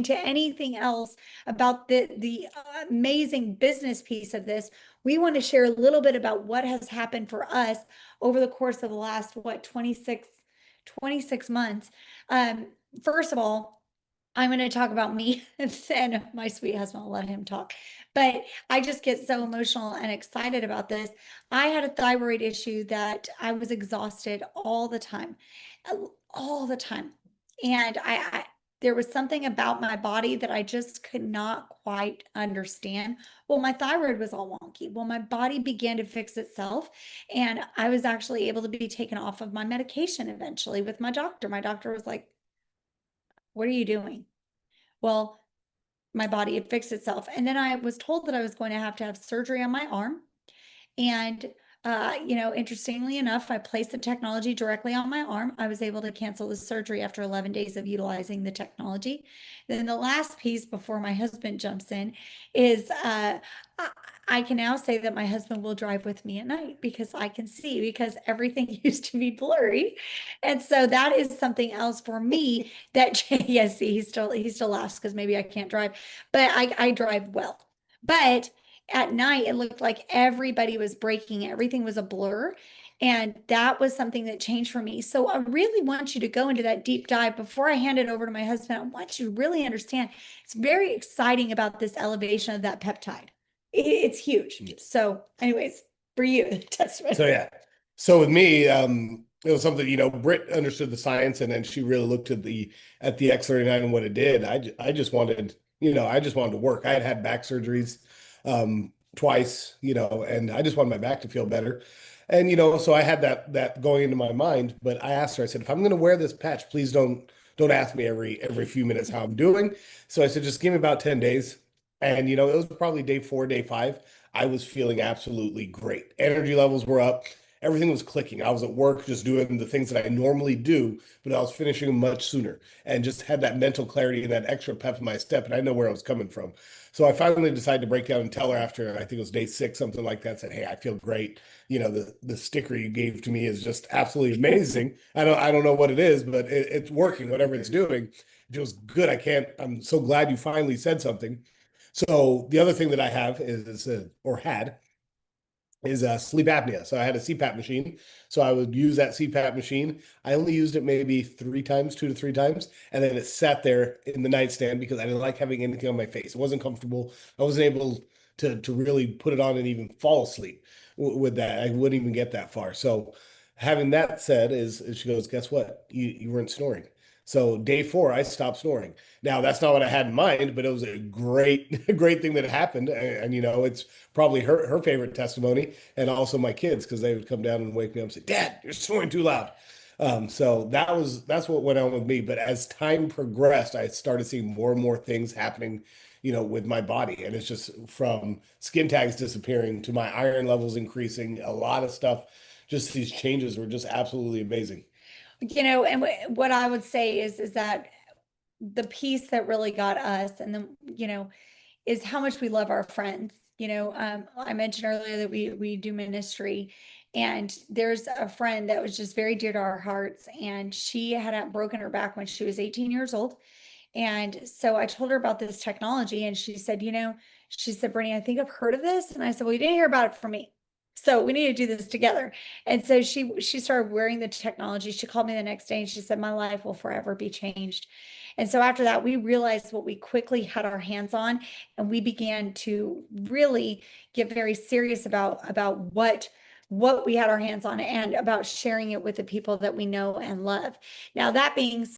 to anything else about the amazing business piece of this, we want to share a little bit about what has happened for us over the course of the last, what, 26 months. First of all, I'm going to talk about me and my sweet husband. I'll let him talk. But I just get so emotional and excited about this. I had a thyroid issue that I was exhausted all the time. And there was something about my body that I just could not quite understand. Well, my thyroid was all wonky. Well, my body began to fix itself, and I was actually able to be taken off of my medication eventually with my doctor. My doctor was like, "What are you doing?" Well, my body had fixed itself. And then I was told that I was going to have surgery on my arm. And, interestingly enough, I placed the technology directly on my arm. I was able to cancel the surgery after 11 days of utilizing the technology. Then the last piece before my husband jumps in is I can now say that my husband will drive with me at night because I can see, because everything used to be blurry. And so that is something else for me that, yes, see, he still laughs because maybe I can't drive, but I drive well. But at night, it looked like everybody was breaking, everything was a blur. And that was something that changed for me. So I really want you to go into that deep dive. Before I hand it over to my husband, I want you to really understand it's very exciting about this elevation of that peptide. It's huge. So, anyways, for you, the testimony. So yeah. So with me, it was something, Britt understood the science, and then she really looked at the X39 and what it did. I just wanted, I just wanted to work. I had had back surgeries twice, and I just wanted my back to feel better. And so I had that going into my mind, but I asked her, I said, if I'm going to wear this patch, please don't ask me every few minutes how I'm doing. So I said, just give me about 10 days. And it was probably day 4, day 5. I was feeling absolutely great. Energy levels were up. Everything was clicking. I was at work just doing the things that I normally do, but I was finishing them much sooner and just had that mental clarity and that extra pep in my step. And I know where I was coming from. So I finally decided to break down and tell her after, I think it was day 6, something like that, said, hey, I feel great. The sticker you gave to me is just absolutely amazing. I don't know what it is, but it's working, whatever it's doing. It feels good. I'm so glad you finally said something. So the other thing that I have or had is sleep apnea. So I had a CPAP machine. So I would use that CPAP machine. I only used it maybe 3 times, 2 to 3 times, and then it sat there in the nightstand because I didn't like having anything on my face. It wasn't comfortable. I wasn't able to really put it on and even fall asleep with that. I wouldn't even get that far. So having that said, is she goes, guess what? You weren't snoring. So day 4, I stopped snoring. Now that's not what I had in mind, but it was a great, great thing that happened. And it's probably her favorite testimony, and also my kids, because they would come down and wake me up and say, "Dad, you're snoring too loud." So that's what went on with me. But as time progressed, I started seeing more and more things happening, with my body, and it's just from skin tags disappearing to my iron levels increasing. A lot of stuff. Just these changes were just absolutely amazing. And what I would say is that the piece that really got us, and then, is how much we love our friends. I mentioned earlier that we do ministry, and there's a friend that was just very dear to our hearts, and she had broken her back when she was 18 years old. And so I told her about this technology, and she said, Brittany, I think I've heard of this. And I said, well, you didn't hear about it from me. So we need to do this together. And so she started wearing the technology. She called me the next day and she said, my life will forever be changed. And so after that, we realized what we quickly had our hands on, and we began to really get very serious about what we had our hands on, and about sharing it with the people that we know and love. Now, that being